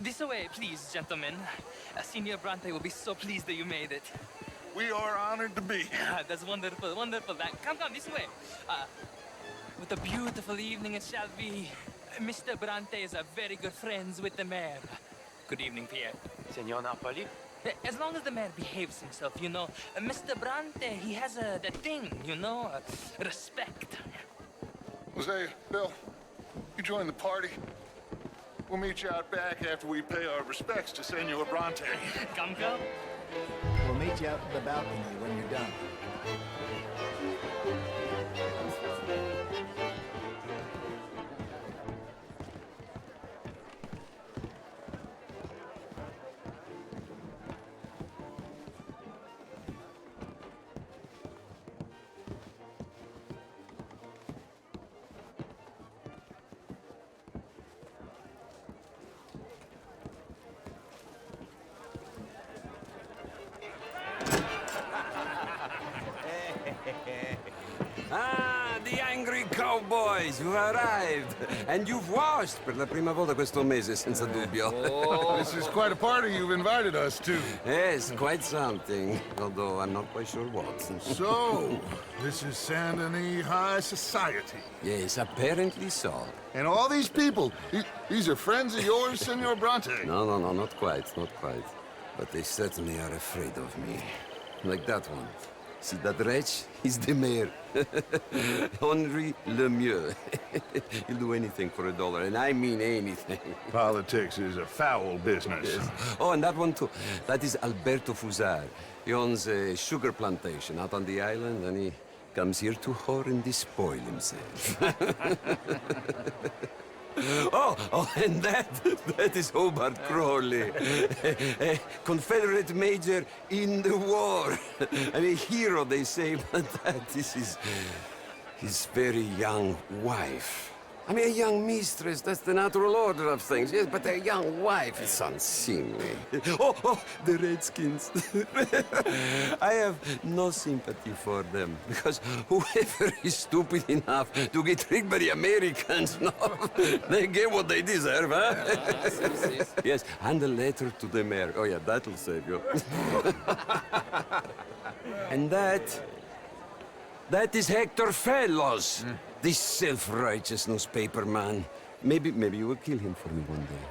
This way, please, gentlemen. Senior Bronte will be so pleased that you made it. We are honored to be here. That's wonderful, wonderful. Come, this way. What a beautiful evening it shall be. Mr. Bronte is very good friends with the mayor. Good evening, Pierre. Senor Napoli? As long as the mayor behaves himself, you know. Mr. Bronte, he has that thing, you know, respect. Jose, Bill, you join the party. We'll meet you out back after we pay our respects to Senor Bronte. Come. We'll meet you out in the balcony when you're done. Ah, the angry cowboys, you've arrived. And you've washed per la prima volta questo mese, senza dubbio. This is quite a party you've invited us to. Yes, quite something. Although I'm not quite sure what. So, this is Saint Denis High Society. Yes, apparently so. And all these people, these are friends of yours, Senor Bronte? No, not quite, not quite. But they certainly are afraid of me. Like that one. See that wretch? He's the mayor. Henri Lemieux. He'll do anything for $1, and I mean anything. Politics is a foul business. Yes. Oh, and that one too. That is Alberto Fusar. He owns a sugar plantation out on the island, and he comes here to whore and despoil himself. Oh, and that is Hobart Crawley, a Confederate major in the war. And a hero, they say, but that is his very young wife. I mean, a young mistress, that's the natural order of things, yes, but a young wife is unseemly. Oh, the Redskins. I have no sympathy for them, because whoever is stupid enough to get tricked by the Americans, no, they get what they deserve, huh? Yes, and a letter to the mayor. Oh, yeah, that'll save you. And that is Hector Fellows. This self-righteous newspaper man. Maybe you will kill him for me one day.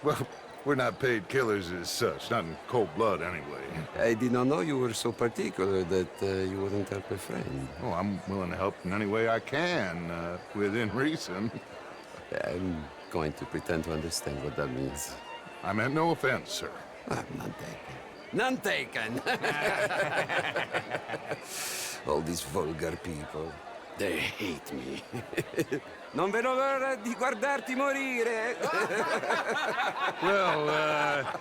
Well, we're not paid killers as such, not in cold blood anyway. I did not know you were so particular that you wouldn't help a friend. Oh, I'm willing to help in any way I can, within reason. I'm going to pretend to understand what that means. I meant no offense, sir. None taken. None taken! All these vulgar people. They hate me. Non vedo l'ora di guardarti morire. Well,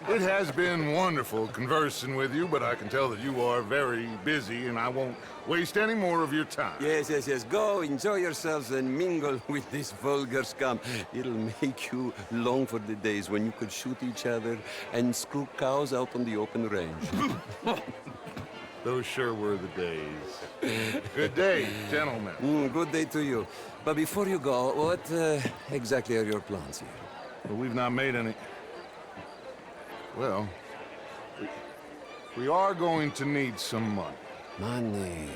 it has been wonderful conversing with you, but I can tell that you are very busy, and I won't waste any more of your time. Yes. Go, enjoy yourselves, and mingle with this vulgar scum. It'll make you long for the days when you could shoot each other and screw cows out on the open range. Those sure were the days. Good day, gentlemen. Good day to you. But before you go, what exactly are your plans here? Well, we've not made any... Well, we are going to need some money. Money,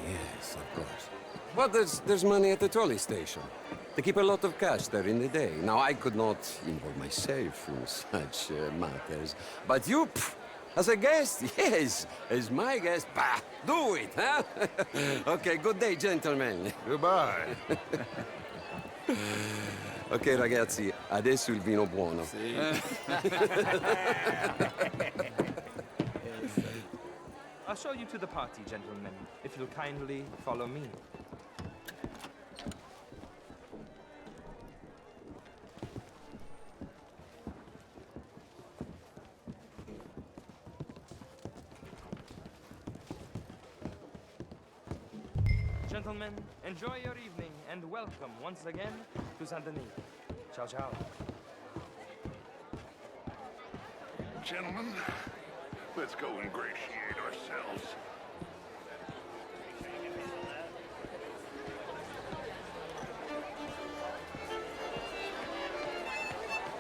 yes, of course. But there's money at the trolley station. They keep a lot of cash there in the day. Now, I could not involve myself in such matters. But you... As a guest? Yes. As my guest? Bah! Do it, huh? Okay, good day, gentlemen. Goodbye. Ok, ragazzi, adesso il vino buono. I'll show you to the party, gentlemen, if you'll kindly follow me. Gentlemen, enjoy your evening and welcome once again to Saint Denis. Ciao, ciao. Gentlemen, let's go ingratiate ourselves.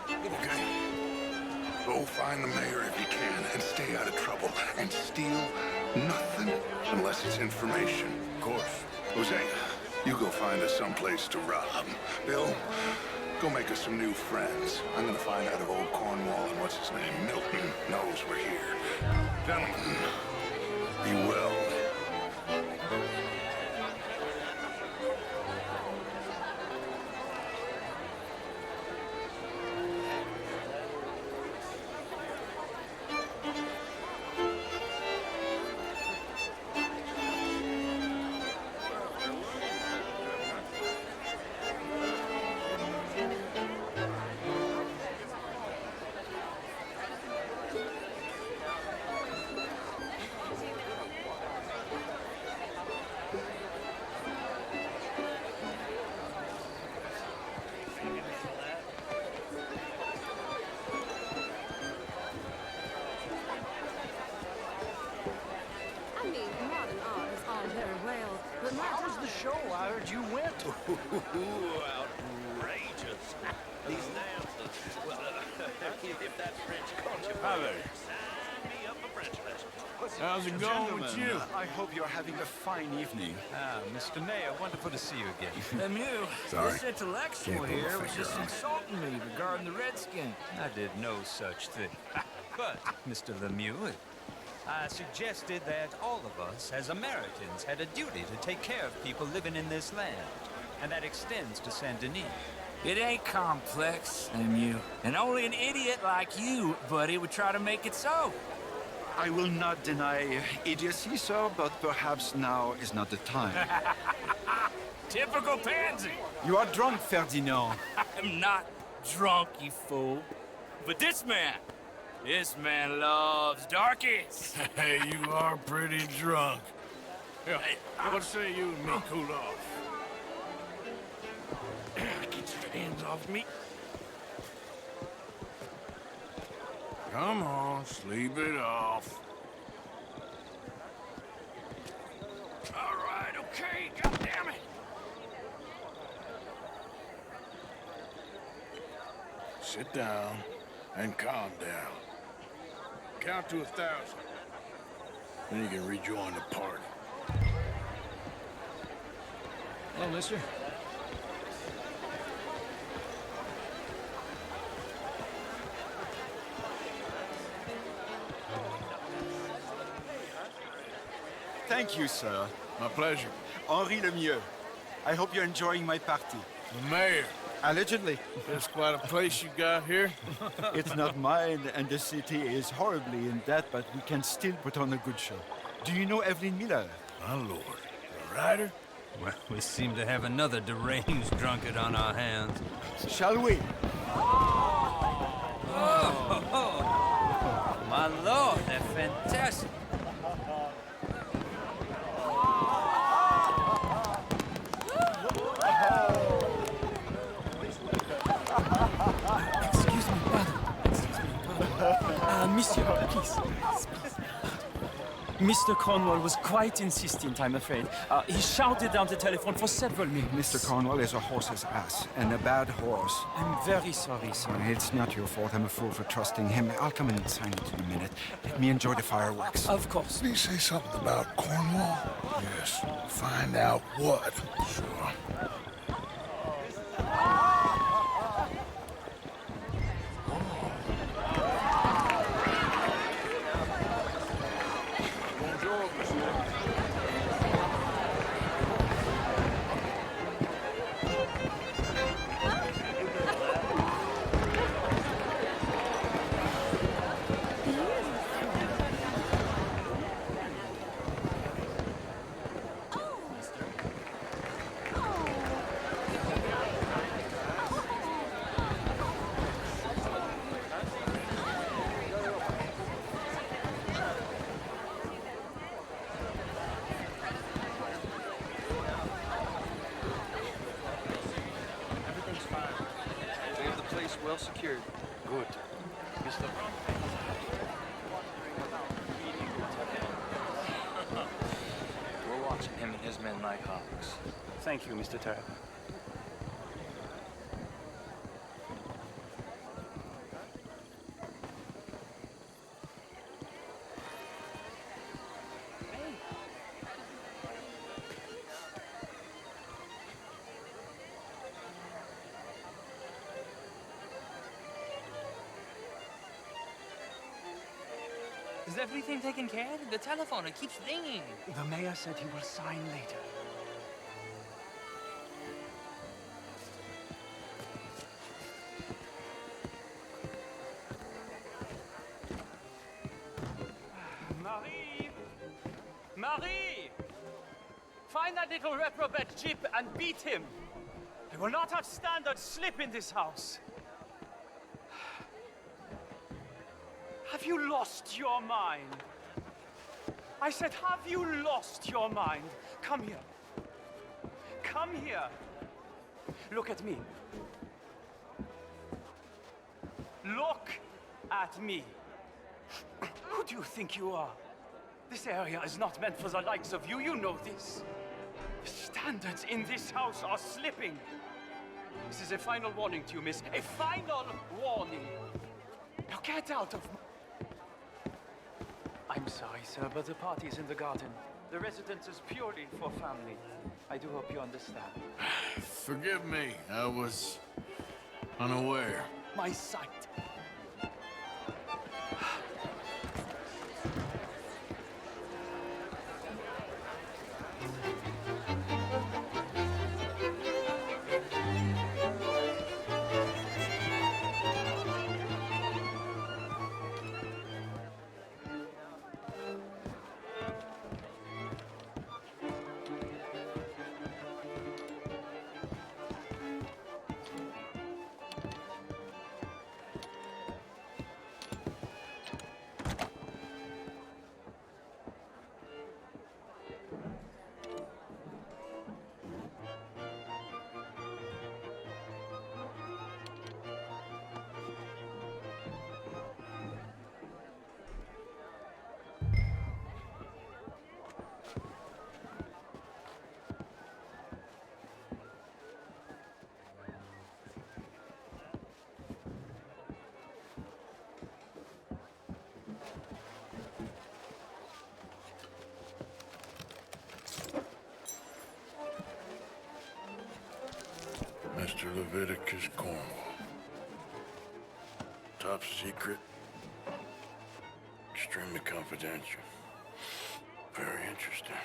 Okay. find the mayor if you can and stay out of trouble. And steal nothing unless it's information. Of course. Jose, you go find us someplace to rob. Bill, go make us some new friends. I'm gonna find out if old Cornwall and what's his name, Milton, knows we're here. Gentlemen, be well. Outrageous. These dancers. Well, if that French culture... Sign me up for French lessons. How's it going with you? I hope you're having a fine evening. Ah, Mr. Mayor, wonderful to see you again. Lemieux, Sorry. this intellectual Can't pull my here was finger just on it. insulting me regarding the Redskin. I did no such thing. But, Mr. Lemieux, I suggested that all of us, as Americans, had a duty to take care of people living in this land. And that extends to Saint Denis. It ain't complex, Lemieux. And only an idiot like you, buddy, would try to make it so. I will not deny idiocy, sir, but perhaps now is not the time. Typical pansy. You are drunk, Ferdinand. I'm not drunk, you fool. But this man loves darkies. Hey, you are pretty drunk. Here, what say you and me cool off? Get your hands off me. Come on, sleep it off. All right, okay, goddammit. Sit down and calm down. Count to 1,000. Then you can rejoin the party. Hello, mister. Thank you, sir. My pleasure. Henri Lemieux. I hope you're enjoying my party. The mayor. Allegedly. That's quite a place you got here. It's not mine, and the city is horribly in debt, but we can still put on a good show. Do you know Evelyn Miller? My lord. The writer? Well, we seem to have another deranged drunkard on our hands. Shall we? My lord, they're fantastic. Excuse me, pardon. Monsieur, please. Mr. Cornwall was quite insistent, I'm afraid. He shouted down the telephone for several minutes. Mr. Cornwall is a horse's ass, and a bad horse. I'm very sorry, sir. It's not your fault. I'm a fool for trusting him. I'll come and sign it in a minute. Let me enjoy the fireworks. Of course. Did he say something about Cornwall? Yes. Find out what. Sure. Well secured. Good. Mr. We're watching him and his men like hawks. Thank you, Mr. Turner. Is everything taken care of? The telephone, it keeps ringing. The mayor said he will sign later. Marie! Marie! Find that little reprobate Jip and beat him. I will not have standard slip in this house. Have you lost your mind? I said, have you lost your mind? Come here. Come here. Look at me. Look at me. Who do you think you are? This area is not meant for the likes of you. You know this. The standards in this house are slipping. This is a final warning to you, miss. A final warning. Now get out of... I'm sorry, sir, but the party is in the garden. The residence is purely for family. I do hope you understand. Forgive me, I was unaware. My sight. Mr. Leviticus Cornwall. Top secret. Extremely confidential. Very interesting.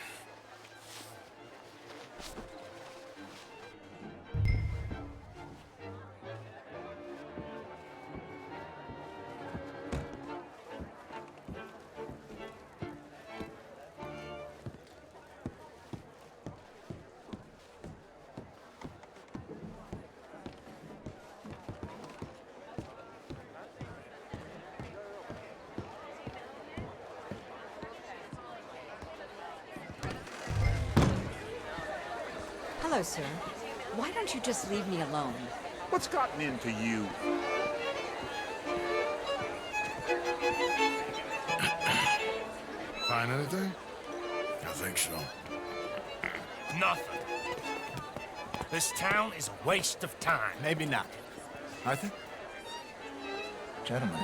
Hello, sir. Why don't you just leave me alone? What's gotten into you? Find anything? I think so. Nothing. This town is a waste of time. Maybe not. Arthur? Gentlemen,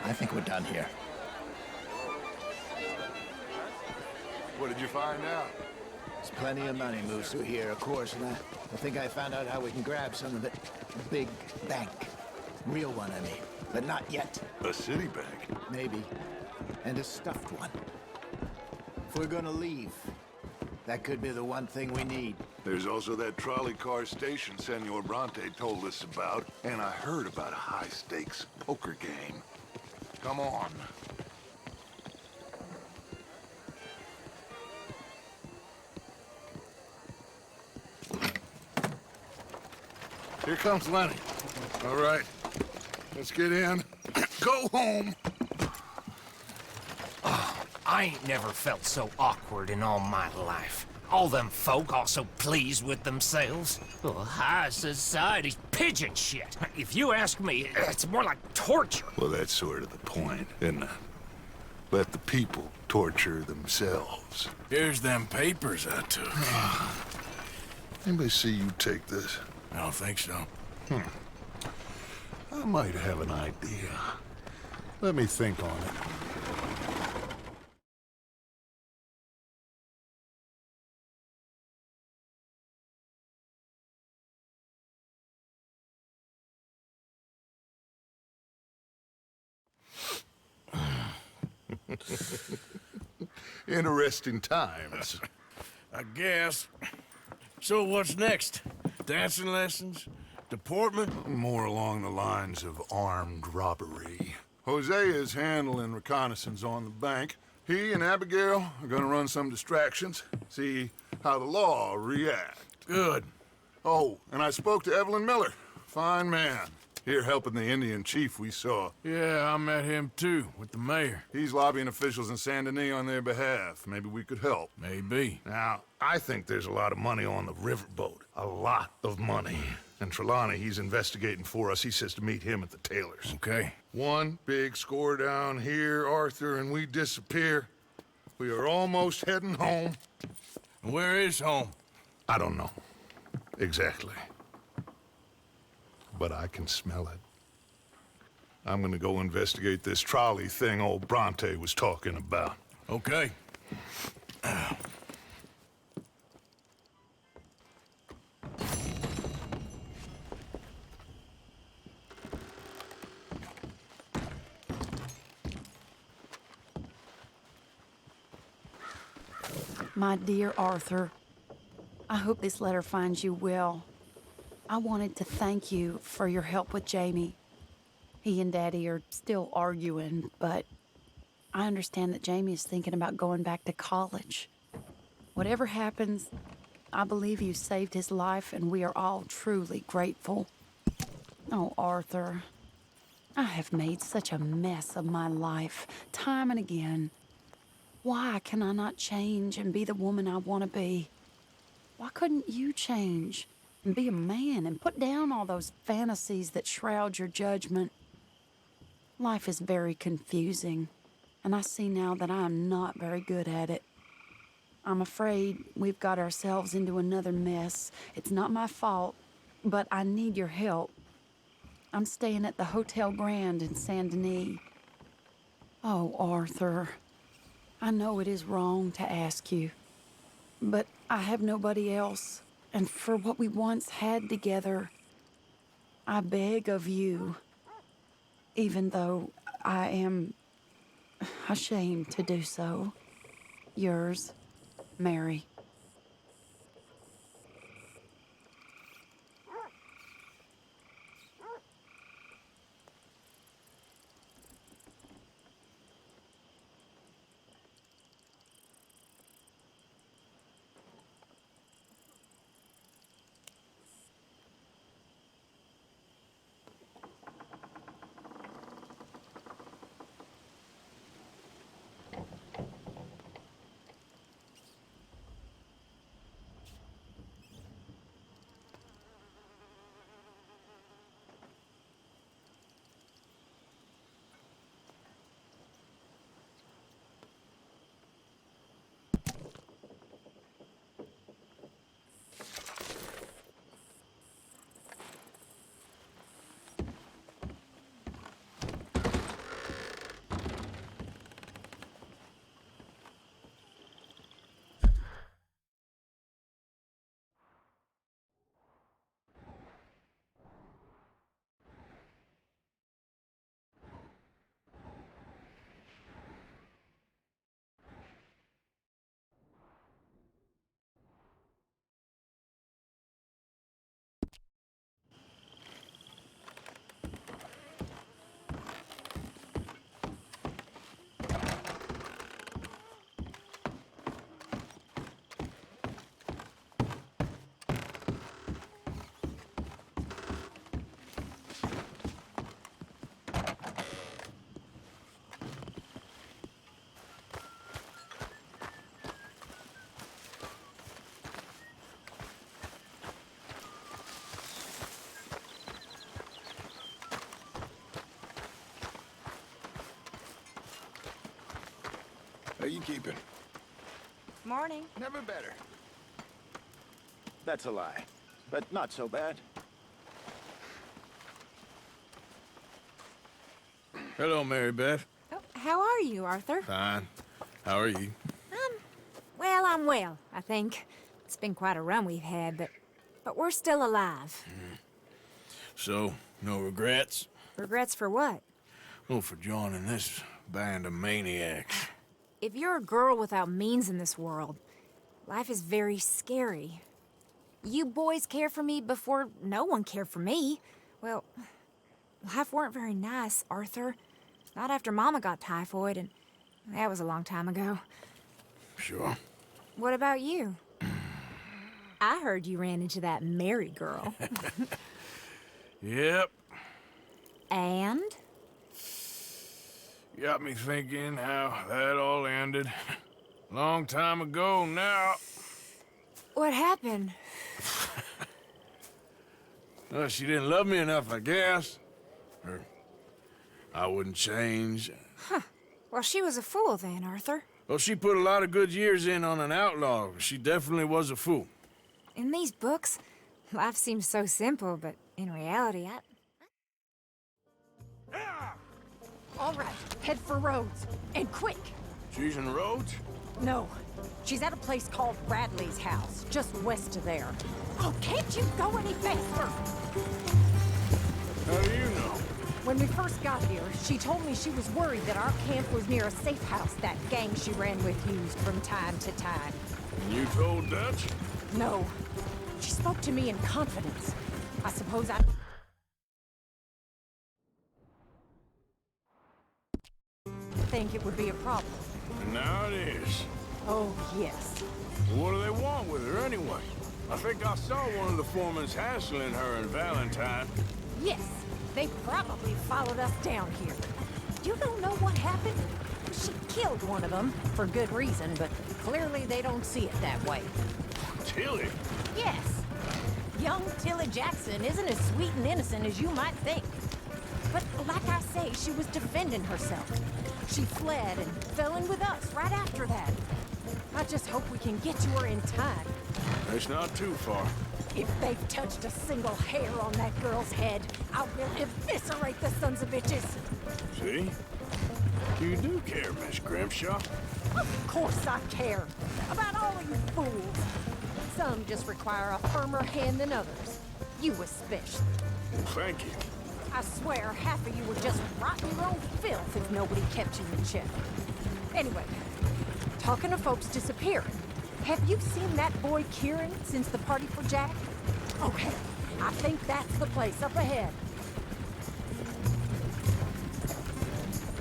I think we're done here. What did you find out? There's plenty of money moves through here, of course, and I think I found out how we can grab some of it. A big bank. Real one, I mean. But not yet. A city bank? Maybe. And a stuffed one. If we're gonna leave, that could be the one thing we need. There's also that trolley car station Senor Bronte told us about, and I heard about a high-stakes poker game. Come on. Here comes Lenny. All right, let's get in. Go home. I ain't never felt so awkward in all my life. All them folk all so pleased with themselves. Oh, high society's pigeon shit. If you ask me, it's more like torture. Well, that's sort of the point, isn't it? Let the people torture themselves. Here's them papers I took. Anybody see you take this? I don't think so. I might have an idea. Let me think on it. Interesting times. I guess. So what's next? Dancing lessons? Deportment? More along the lines of armed robbery. Hosea is handling reconnaissance on the bank. He and Abigail are gonna run some distractions, see how the law react. Good. Oh, and I spoke to Evelyn Miller. Fine man. Here helping the Indian chief we saw. Yeah, I met him too, with the mayor. He's lobbying officials in Saint Denis on their behalf. Maybe we could help. Maybe. Now, I think there's a lot of money on the riverboat. A lot of money. And Trelawney, he's investigating for us. He says to meet him at the Taylor's. Okay. One big score down here, Arthur, and we disappear. We are almost heading home. Where is home? I don't know. Exactly. But I can smell it. I'm gonna go investigate this trolley thing old Bronte was talking about. Okay. My dear Arthur, I hope this letter finds you well. I wanted to thank you for your help with Jamie. He and Daddy are still arguing, but I understand that Jamie is thinking about going back to college. Whatever happens, I believe you saved his life, and we are all truly grateful. Oh, Arthur, I have made such a mess of my life, time and again. Why can I not change and be the woman I want to be? Why couldn't you change and be a man and put down all those fantasies that shroud your judgment? Life is very confusing, and I see now that I am not very good at it. I'm afraid we've got ourselves into another mess. It's not my fault, but I need your help. I'm staying at the Hotel Grand in Saint Denis. Oh, Arthur, I know it is wrong to ask you, but I have nobody else, and for what we once had together, I beg of you, even though I am ashamed to do so. Yours, Mary. How you keeping? Morning. Never better. That's a lie, but not so bad. Hello, Mary Beth. Oh, how are you, Arthur? Fine. How are you? Well, I'm well, I think. It's been quite a run we've had, but we're still alive. So, no regrets? Regrets for what? Well, for joining this band of maniacs. If you're a girl without means in this world, life is very scary. You boys cared for me before no one cared for me. Well, life weren't very nice, Arthur. Not after Mama got typhoid, and that was a long time ago. Sure. What about you? I heard you ran into that Mary girl. Yep. And? Got me thinking how that all ended. Long time ago now. What happened? Well, she didn't love me enough, I guess. Or I wouldn't change. Huh. Well, she was a fool then, Arthur. Well, she put a lot of good years in on an outlaw. She definitely was a fool. In these books, life seems so simple, but in reality, All right, head for Rhodes. And quick! She's in Rhodes? No. She's at a place called Bradley's house, just west of there. Oh, can't you go any faster? How do you know? When we first got here, she told me she was worried that our camp was near a safe house that gang she ran with used from time to time. And you told Dutch? No. She spoke to me in confidence. I suppose I think it would be a problem. And now it is. Oh, yes. What do they want with her anyway? I think I saw one of the foremans hassling her and Valentine. Yes, they probably followed us down here. You don't know what happened? She killed one of them, for good reason, but clearly they don't see it that way. Tilly? Yes. Young Tilly Jackson isn't as sweet and innocent as you might think. But like I say, she was defending herself. She fled and fell in with us right after that. I just hope we can get to her in time. It's not too far. If they've touched a single hair on that girl's head, I will eviscerate the sons of bitches. See? You do care, Miss Grimshaw. Of course I care. About all of you fools. Some just require a firmer hand than others. You especially. Thank you. I swear half of you would just rot in your own filth if nobody kept you in check. Anyway, talking of folks disappearing, have you seen that boy Kieran since the party for Jack? Okay, I think that's the place up ahead.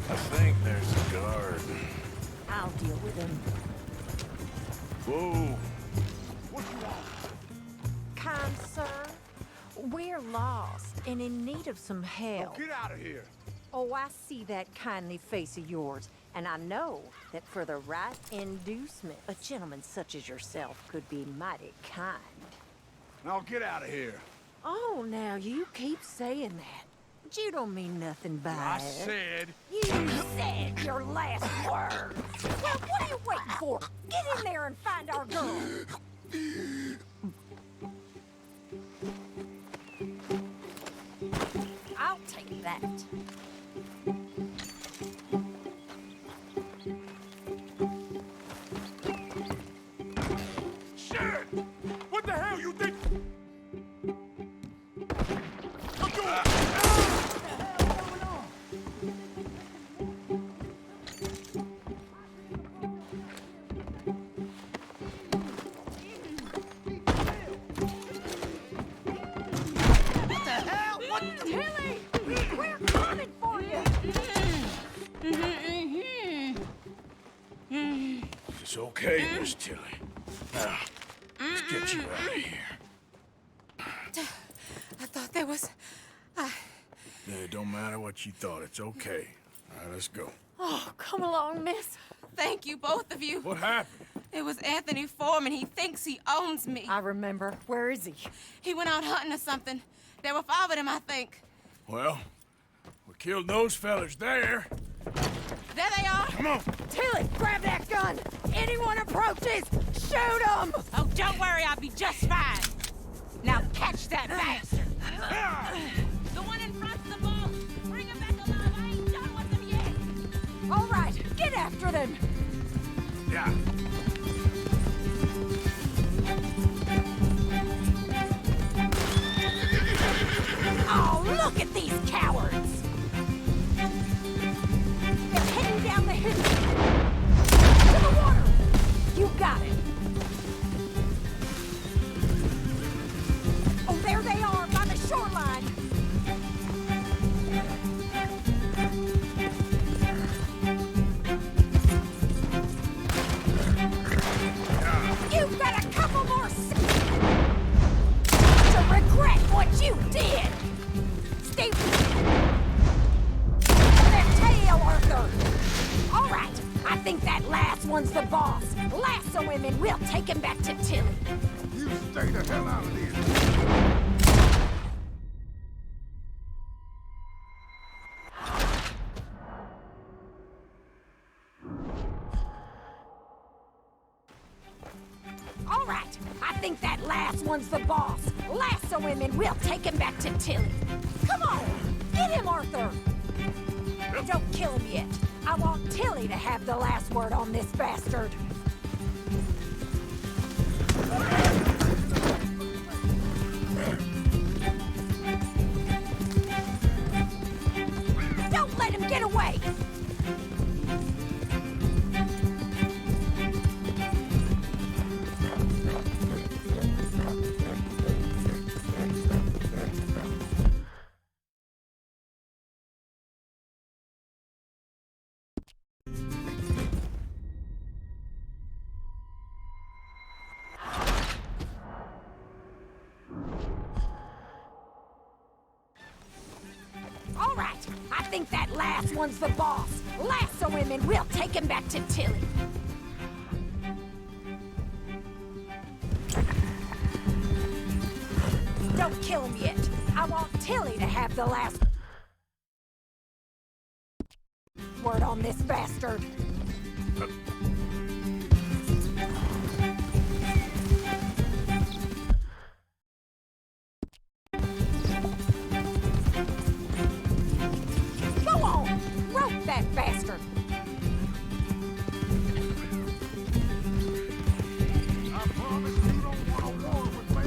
I think there's a guard. I'll deal with him. Whoa. Kind sir, we're lost and in need of some help. Get out of here. Oh, I see that kindly face of yours, and I know that for the right inducement, a gentleman such as yourself could be mighty kind. Now get out of here. Oh, now you keep saying that. But you don't mean nothing by I it. said... You said your last word. Well, what are you waiting for? Get in there and find our girl. I'll take that. Shit! What the hell you think? Tilly! We're coming for you! It's okay, Miss Tilly. Now, let's get you out of here. I thought there was... It don't matter what you thought. It's okay. All right, let's go. Oh, come along, miss. Thank you, both of you. What happened? It was Anthony Foreman. He thinks he owns me. I remember. Where is he? He went out hunting or something. There were 5 of them, I think. Well, we killed those fellas there. There they are. Come on. Tilly, grab that gun! Anyone approaches, shoot them! Oh, don't worry, I'll be just fine. Now catch that bastard. The one in front's the boss. Bring him back alive. I ain't done with them yet. All right, get after them! Yeah. Oh, look at these cowards! They're heading him and we'll take him back to Tilly. You stay the hell out of here. All right, I think that last one's the boss. Lasso him and we'll take him back to Tilly. Come on, get him, Arthur. Don't kill him yet. I want Tilly to have the last word on this bastard. Don't let him get away! All right, I think that last one's the boss. Lasso him and we'll take him back to Tilly. Don't kill him yet. I want Tilly to have the last word on this bastard. Go on! Rope that bastard! I promise you don't want a war with me.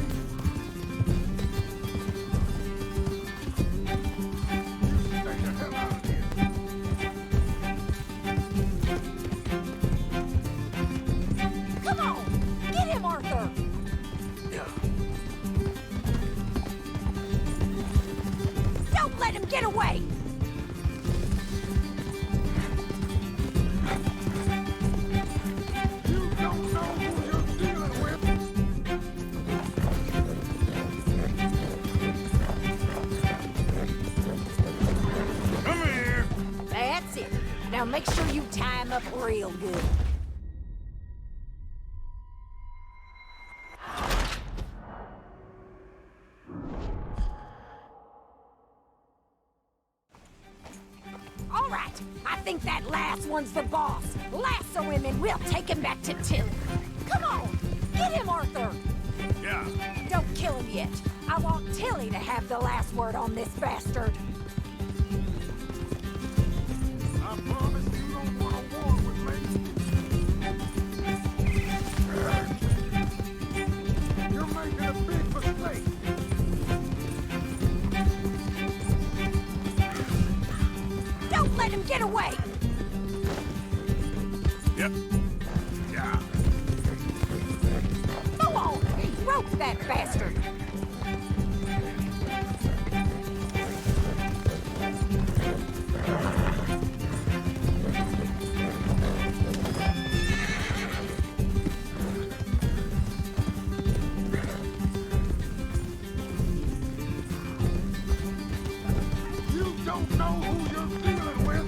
You stay the hell out of here. Come on! Get him, Arthur! Don't let him get away! You don't know who you're dealing with. Come here. That's it. Now make sure you tie him up real good. All right, I think that last one's the boss. Lasso him and we'll take him back to Tilly. Come on, get him, Arthur. Yeah. Don't kill him yet. I want Tilly to have the last word on this bastard. I promise you don't want a war with me. You're making a big mistake. Don't let him get away. Yep. Yeah. Go on, rope that bastard. You don't know who you're dealing with.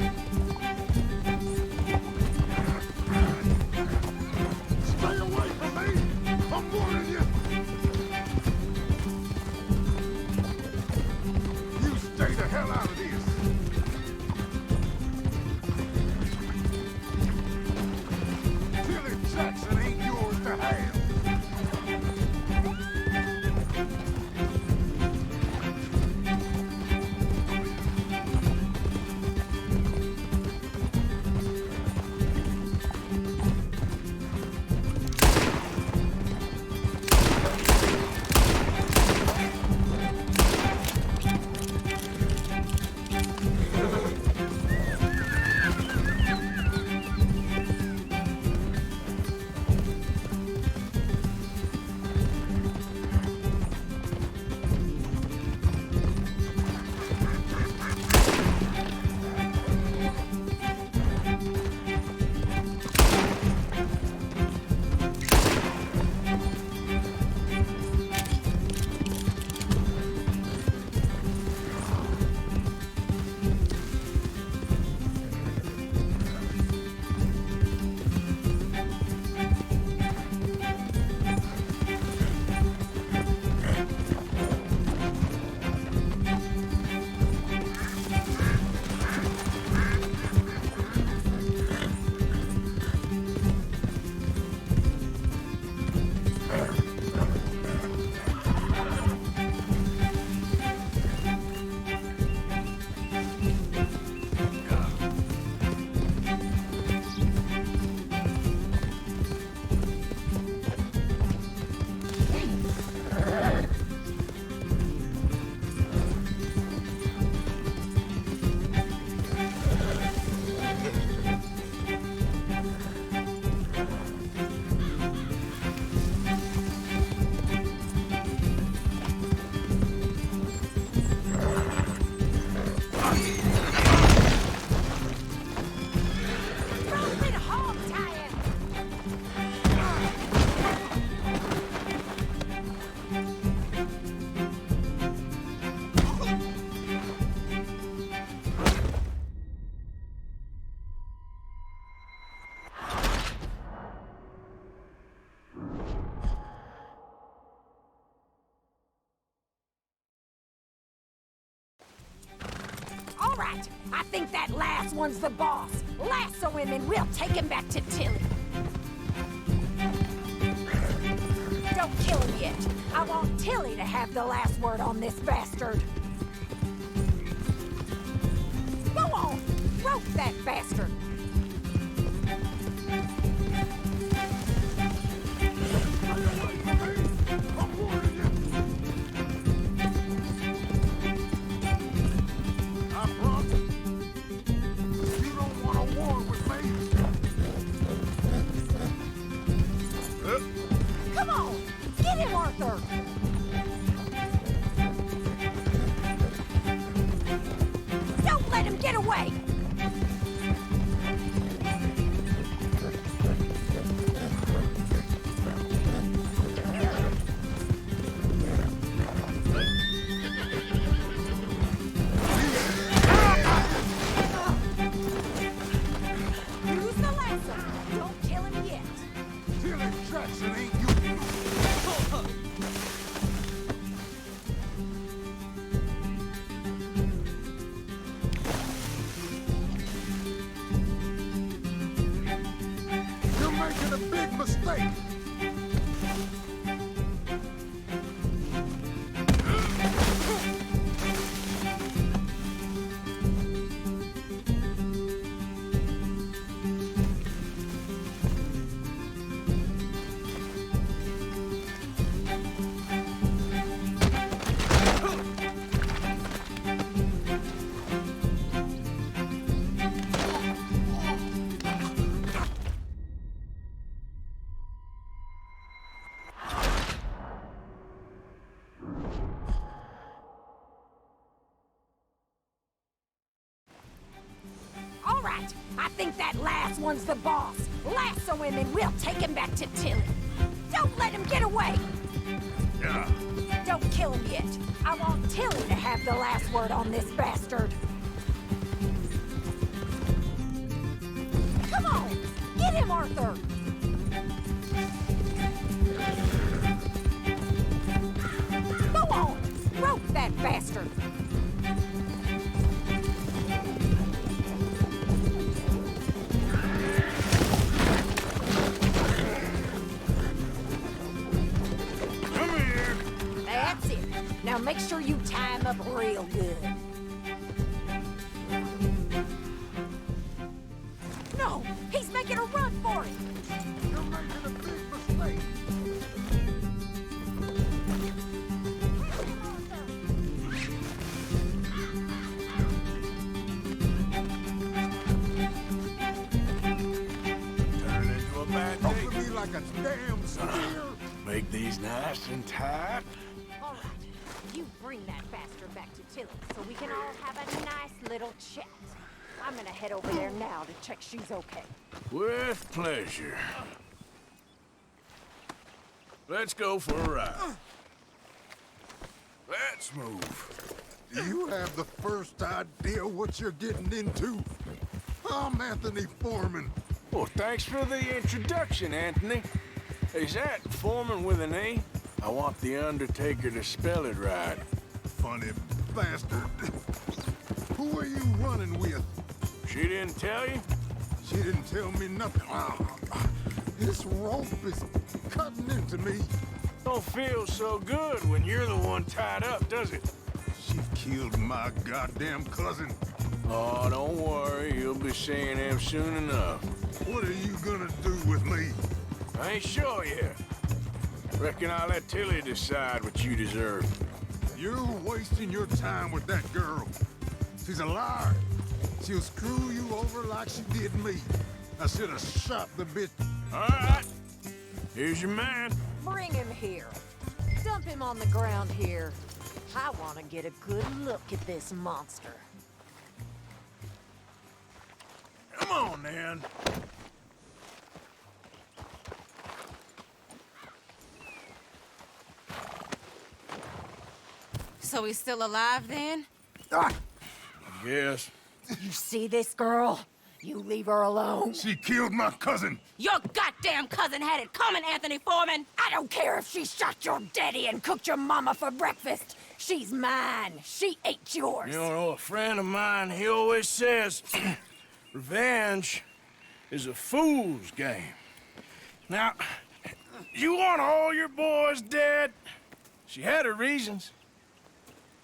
Stay away from me. I'm warning you. right. I think that last one's the boss. Lasso him and we'll take him back to Tilly. Don't kill him yet. I want Tilly to have the last word on this bastard. Go on, rope that bastard. Come on, get him, Arthur. Don't let him get away. Use the lasso. Don't kill him yet. Tilly Jackson ain't you. You're making a big mistake. All right, I think that last one's the boss. Lasso him and we'll take him back to Tilly. Don't let him get away. Yeah. Don't kill him yet. I want Tilly to have the last word on this bastard. Come on, get him, Arthur. Go on, rope that bastard. That's it. Now make sure you tie him up real good. No, he's making a run for it. You're making a big mistake. Turn into a bad day. Talking to me like a damn steer. Make these nice and tight. All right, you bring that bastard back to Tilly so we can all have a nice little chat. I'm gonna head over there now to check she's okay. With pleasure. Let's go for a ride. Let's move. Do you have the first idea what you're getting into? I'm Anthony Foreman. Well, thanks for the introduction, Anthony. Is that Foreman with an A? I want the Undertaker to spell it right. Funny bastard. Who are you running with? She didn't tell you? She didn't tell me nothing. This rope is cutting into me. Don't feel so good when you're the one tied up, does it? She killed my goddamn cousin. Oh, don't worry. You'll be seeing him soon enough. What are you gonna do with me? I ain't sure yet. Reckon I'll let Tilly decide what you deserve. You're wasting your time with that girl. She's a liar. She'll screw you over like she did me. I should have shot the bitch. All right. Here's your man. Bring him here. Dump him on the ground here. I want to get a good look at this monster. Come on, then. So he's still alive then? I guess. You see this girl? You leave her alone. She killed my cousin. Your goddamn cousin had it coming, Anthony Foreman. I don't care if she shot your daddy and cooked your mama for breakfast. She's mine. She ate yours. You know, a friend of mine, he always says, revenge is a fool's game. Now, you want all your boys dead? She had her reasons.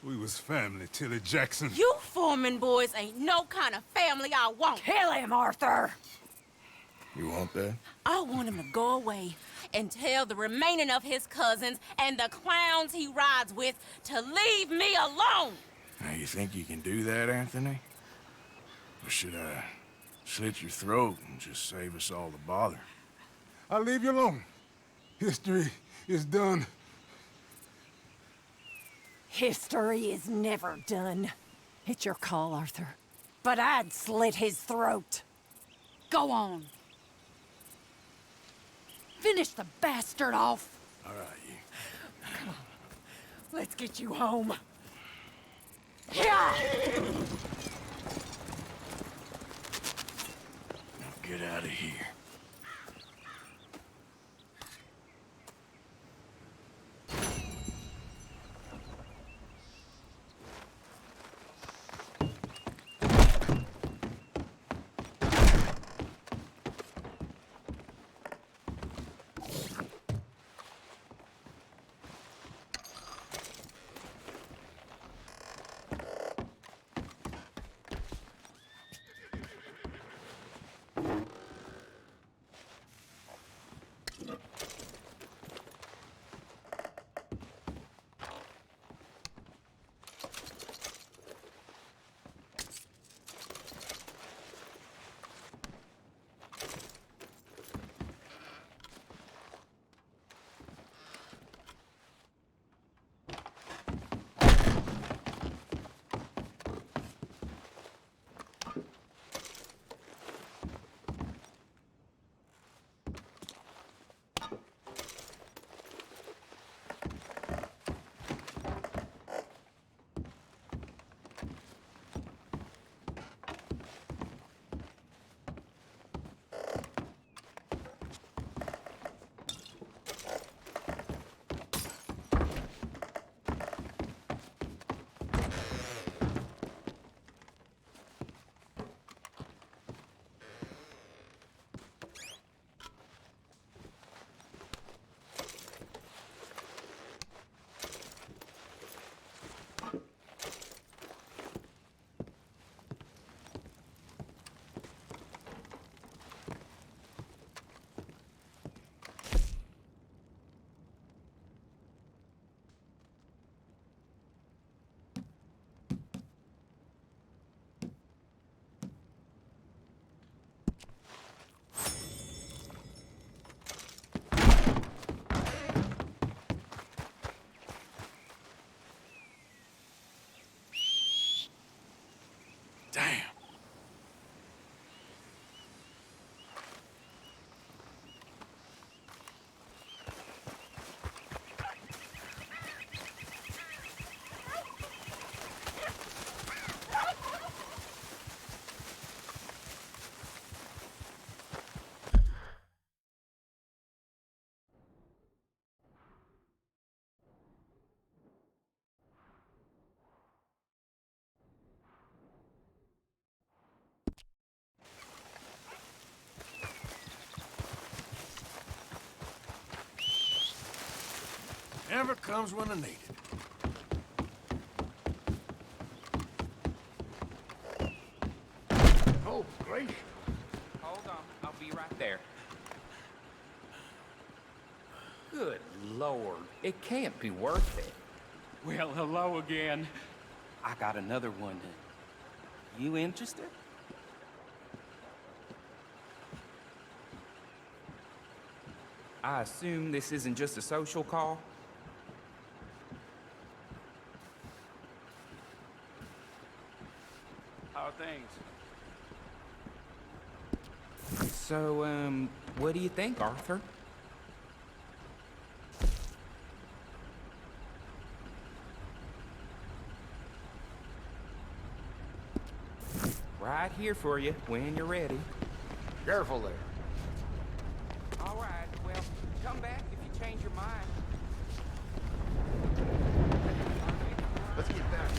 We was family, Tilly Jackson. You Foreman boys ain't no kind of family I want. Kill him, Arthur. You want that? I want him to go away and tell the remaining of his cousins and the clowns he rides with to leave me alone. Now, you think you can do that, Anthony? Or should I slit your throat and just save us all the bother? I'll leave you alone. History is done. History is never done. It's your call, Arthur. But I'd slit his throat. Go on. Finish the bastard off. All right, you. Come on. Let's get you home. Yeah! Now get out of here. Damn. Never comes when I need it. Oh, great. Hold on, I'll be right there. Good Lord, it can't be worth it. Well, hello again. I got another one. You interested? I assume this isn't just a social call? How are things? So, what do you think, Arthur? Right here for you when you're ready. Careful there. All right, well, come back if you change your mind. Let's get back.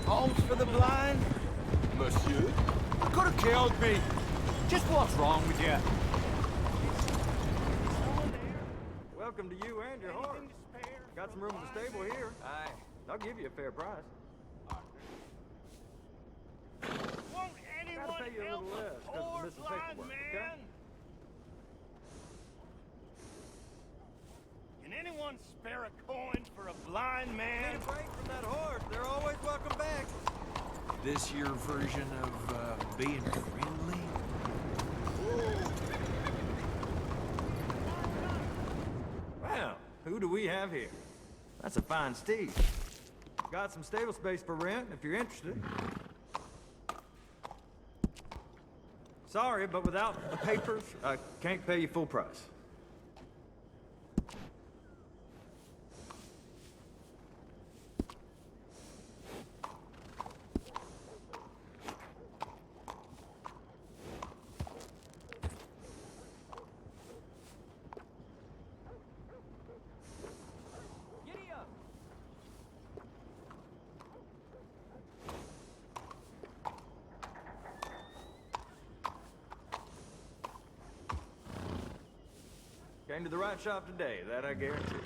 Homes for the blind? Monsieur? You could have killed me. Just what's wrong with you? Welcome to you and your horse. Got some room in the stable here. I'll give you a fair price. Won't anyone Gotta pay you a little less because of the missing paperwork, okay? Can anyone spare a coin for a blind man? Need a break from that horse. They're always welcome back. This your version of being friendly? Well, who do we have here? That's a fine steed. Got some stable space for rent if you're interested. Sorry, but without the papers, I can't pay you full price. Came to the right shop today, that I guarantee.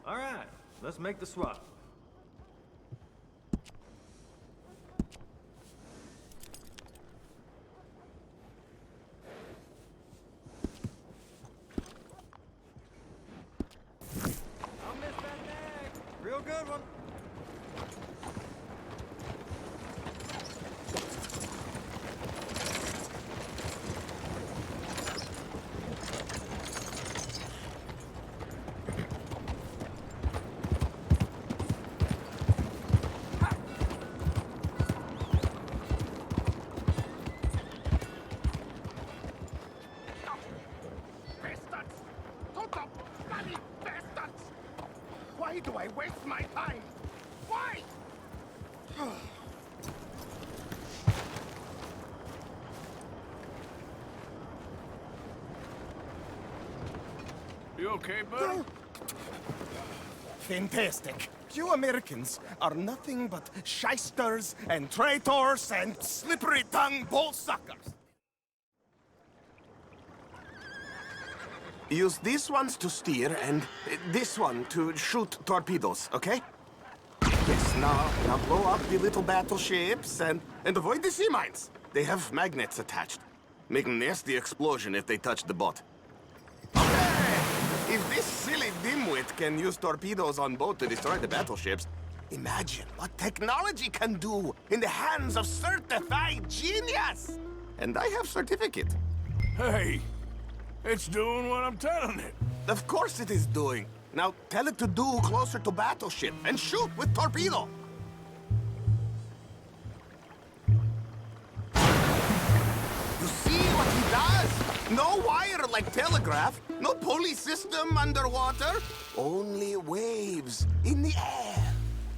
All right, let's make the swap. I'll miss that neck. Real good one. Bastards! Total bloody bastards! Why do I waste my time? Why? You okay, buddy? Fantastic. You Americans are nothing but shysters and traitors and slippery-tongued bull-suckers. Use these ones to steer and this one to shoot torpedoes, okay? Yes, now blow up the little battleships and avoid the sea mines. They have magnets attached. Make a nasty explosion if they touch the boat. Okay! If this silly dimwit can use torpedoes on boat to destroy the battleships, imagine what technology can do in the hands of certified genius! And I have certificate. Hey, it's doing what I'm telling it. Of course it is doing. Now tell it to do closer to battleship and shoot with torpedo. You see what he does? No wire like telegraph, no pulley system underwater, only waves in the air.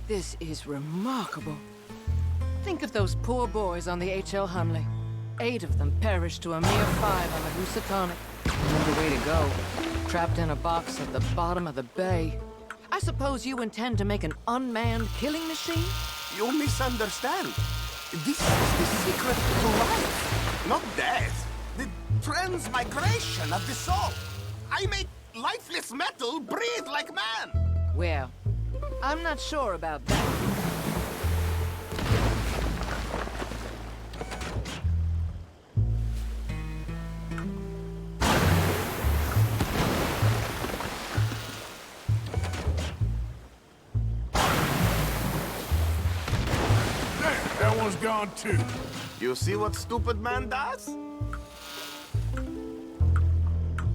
This is remarkable. Think of those poor boys on the H.L. Hunley. 8 of them perished to a mere 5 on the Housatonic. No way to go. Trapped in a box at the bottom of the bay. I suppose you intend to make an unmanned killing machine? You misunderstand. This is the secret to life, not death. The transmigration of the soul. I make lifeless metal breathe like man. Well, I'm not sure about that. That one's gone too. You see what stupid man does?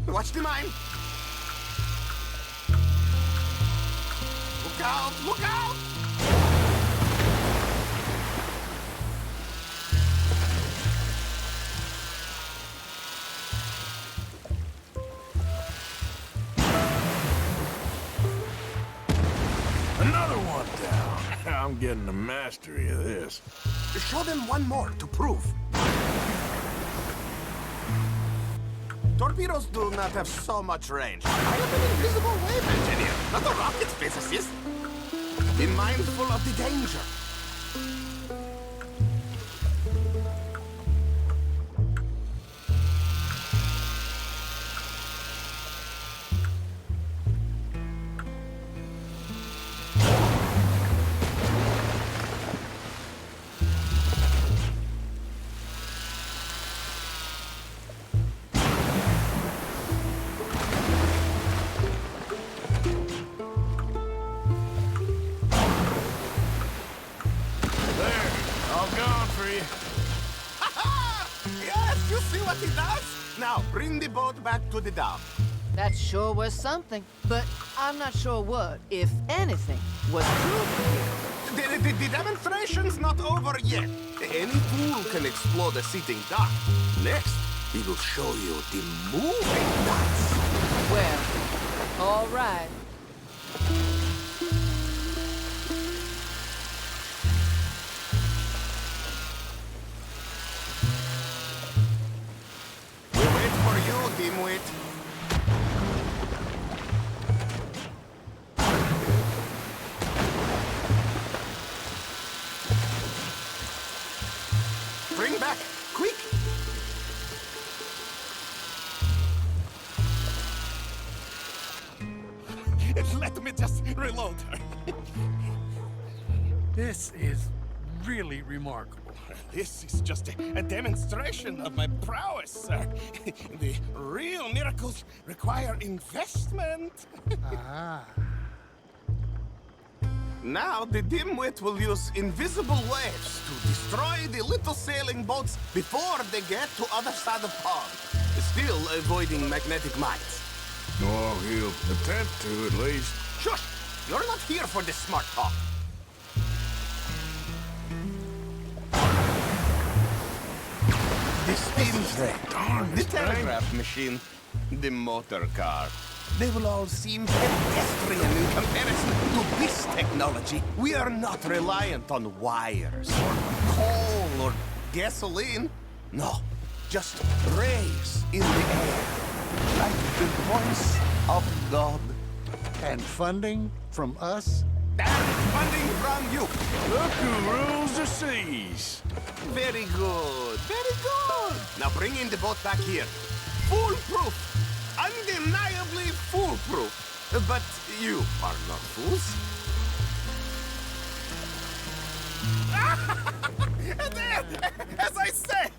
Watch the mine. Look out! Look out! Another one down. I'm getting the mastery of this. Show them one more to prove. Torpedoes do not have so much range. I am an invisible wave engineer, not a rocket physicist. Be mindful of the danger. Yes, you see what he does? Now, bring the boat back to the dock. That sure was something, but I'm not sure what, if anything, was proven here. The demonstration's not over yet. Any fool can explode a sitting dock. Next, he will show you the moving dots. Well, all right. We wait for you, dimwit. Bring back, quick! Let me just reload her. This is really remarkable. This is just a demonstration of my prowess, sir. The real miracles require investment. Ah. Now the dimwit will use invisible waves to destroy the little sailing boats before they get to other side of pond, still avoiding magnetic mines. Oh, he'll attempt to, at least. Shush! You're not here for this smart talk. The steam train, the telegraph machine, the motor car. They will all seem pedestrian in comparison to this technology. We are not reliant on wires, or coal, or gasoline. No, just rays in the air, like the voice of God. And funding from us? And funding from you. Look who rules the seas. Very good, very good. Now bring in the boat back here. Foolproof. Undeniably foolproof. But you are not fools. As I say,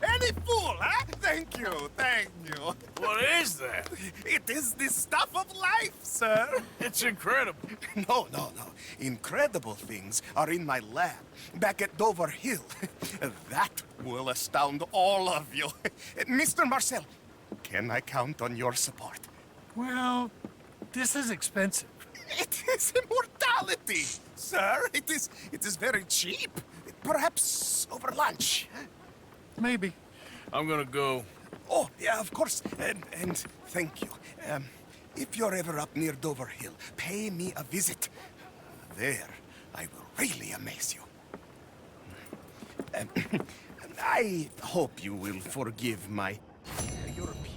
any fool, huh? Thank you, thank you. What is that? It is the stuff of life, sir. It's incredible. No. Incredible things are in my lab, back at Dover Hill. That will astound all of you. Mr. Marcel, can I count on your support? Well, this is expensive. It is immortality, sir. It is very cheap. Perhaps over lunch. Maybe. I'm gonna go. Oh, yeah, of course. And thank you. If you're ever up near Dover Hill, pay me a visit. There, I will really amaze you. I hope you will forgive my European